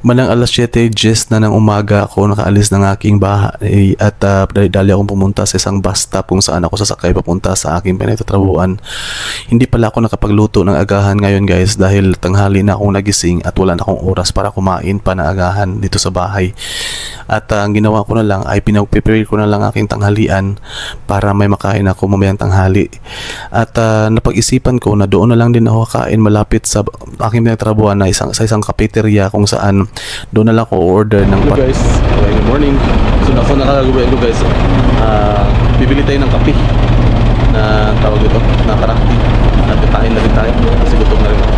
Manang alas 7:10 na ng umaga ako nakaalis ng aking bahay at dali akong pumunta sa isang bus stop kung saan ako sasakay papunta sa aking pinagtatrabuhan. Hindi pala ako nakapagluto ng agahan ngayon guys dahil tanghali na akong nagising at wala na akong oras para kumain pa na agahan dito sa bahay. At ang ginawa ko na lang ay pinag-prepare ko na lang aking tanghalian para may makain ako mamayang tanghali. At napag-isipan ko na doon na lang din ako kain malapit sa aking pinagtatrabuhan na sa isang cafeteria kung saan doon na lang ako order ng guys. Good morning. So nasa nakagawin ko guys. Bibili tayo ng kape na tawag ito, na karakti. At kain na rin tayo kasi gutom na rin ako.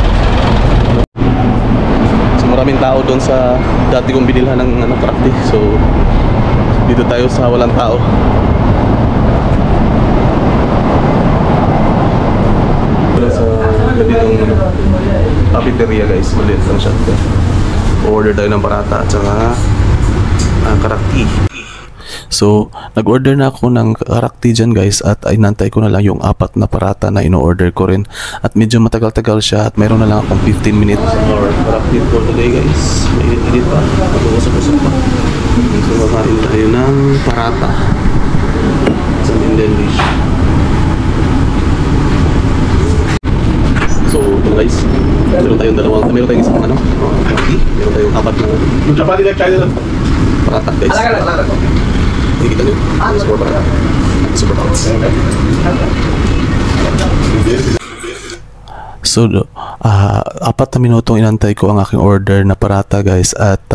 So maraming tao doon sa dati kong binilhan ng karakti. So dito tayo sa walang tao. Sa ditong cafeteria guys, maliit lang siya. Order tayo ng parata at saka karakti. So nag-order na ako ng karakti dyan guys at inantay ko na lang yung 4 na parata na ino-order ko rin. At medyo matagal-tagal siya at mayroon na lang akong 15 minutes for karakti for today guys. Mainit-init pa, mag-usap-usap pa. So kakain tayo ng parata sa Indian dish. So guys, meron tayong isang karakti. Meron tayong 4 na parata guys. Kita nyo, super parata. Super parata. So 4 na minutong inantay ko ang aking order na parata guys at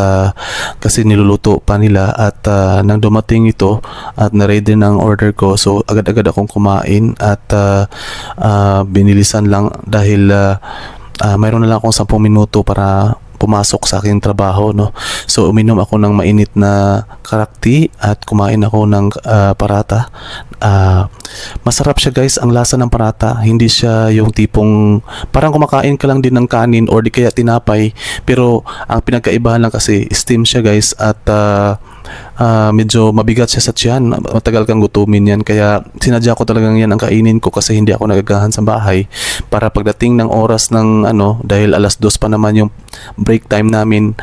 kasi niluluto pa nila at nang dumating ito at na-ready ng order ko, so agad-agad akong kumain at binilisan lang dahil mayroon na lang akong 10 minuto para pumasok sa aking trabaho, no. So uminom ako ng mainit na karakti at kumain ako ng parata. Masarap siya guys, ang lasa ng parata. Hindi siya yung tipong parang kumakain ka lang din ng kanin or di kaya tinapay, pero ang pinagkaibahan lang kasi steam siya guys at medyo mabigat siya sa tiyan, matagal kang gutumin yan, kaya sinadya ko talagang yan ang kainin ko kasi hindi ako nagagahan sa bahay para pagdating ng oras ng dahil alas 2 pa naman yung break time namin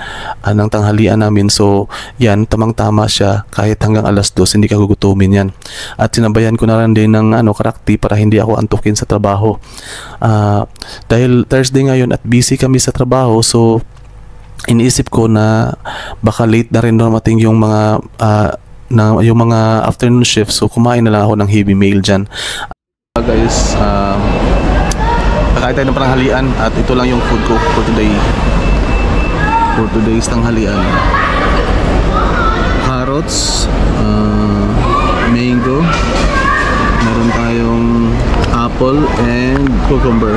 ng tanghalian namin, so yan tamang-tama siya, kahit hanggang alas 2 hindi ka gugutumin yan. At sinabayan ko na lang din ng karakti para hindi ako antukin sa trabaho dahil Thursday ngayon at busy kami sa trabaho, so iniisip ko na baka late na rin dumating yung mga afternoon shift, so kumain na lang ako ng heavy meal dyan. Guys, kakain tayo ng pananghalian at ito lang yung food ko for today. For today's tanghalian, carrots, mango, meron tayong apple and cucumber,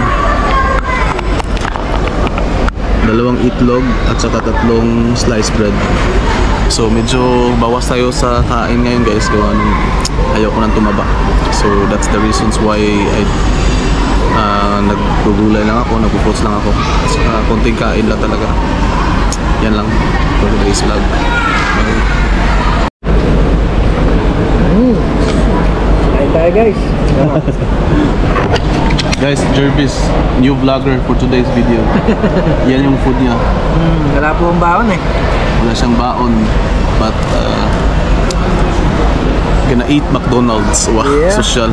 2 itlog at saka 3 sliced bread. So medyo bawas tayo sa kain ngayon guys, gawa ng ayaw ko nang tumaba. So that's the reasons why naggugulay lang ako, nagpo-fruits lang ako. Saka konting kain lang talaga. Yan lang for today's vlog. Kain tayo guys. Guys, Jervis, new vlogger for today's video. Yan yung food niya. Wala po ang baon eh. Wala siyang baon, but gonna eat McDonald's. Wow, yeah. Social.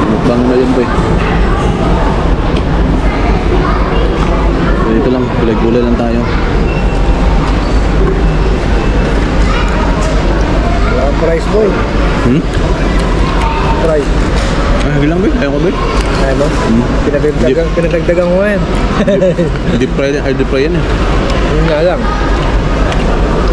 Mukbang na yun boy. Dito lang, gulay-gulay lang tayo. Price boy. Price. Ay, lang boy, ayaw ko boy. Ayaw mo? Pinagdagdagan mo yan. Deep fry yan eh. Yun nga lang.